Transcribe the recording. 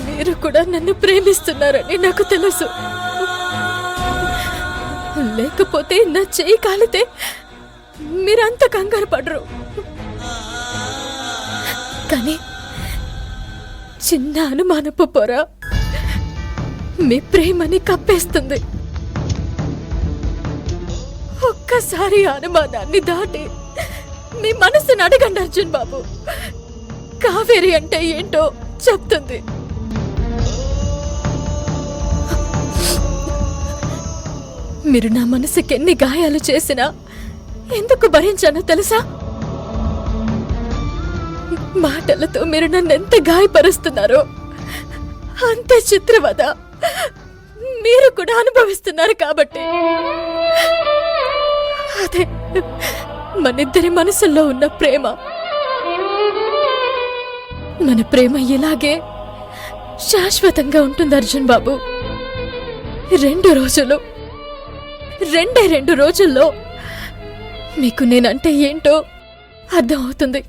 మీరు కూడా నన్ను ప్రేమిస్తున్నారని నాకు తెలుసు. లేకపోతే నా చేయి కాలితే మీరంత కంగారు పడరు. కానీ చిన్న అనుమానపు పొర మీ ప్రేమని కప్పేస్తుంది. ఒక్కసారి అనుమానాన్ని దాటి మీ మనసుని అడగండి అర్జున్ బాబు. కావేరి అంటే ఏంటో చెప్తుంది. మీరు నా మనసుకి ఎన్ని గాయాలు చేసినా ఎందుకు భరించానో తెలుసా? మాటలతో మీరు నన్ను ఎంత గాయపరుస్తున్నారో అంతే చిత్రవద మీరు కూడా అనుభవిస్తున్నారు కాబట్టి. అదే మనిద్దరి మనసుల్లో ఉన్న ప్రేమ. మన ప్రేమ ఇలాగే శాశ్వతంగా ఉంటుంది అర్జున్ బాబు. 2 రోజుల్లో మీకు నేనంటే ఏంటో అర్థం అవుతుంది.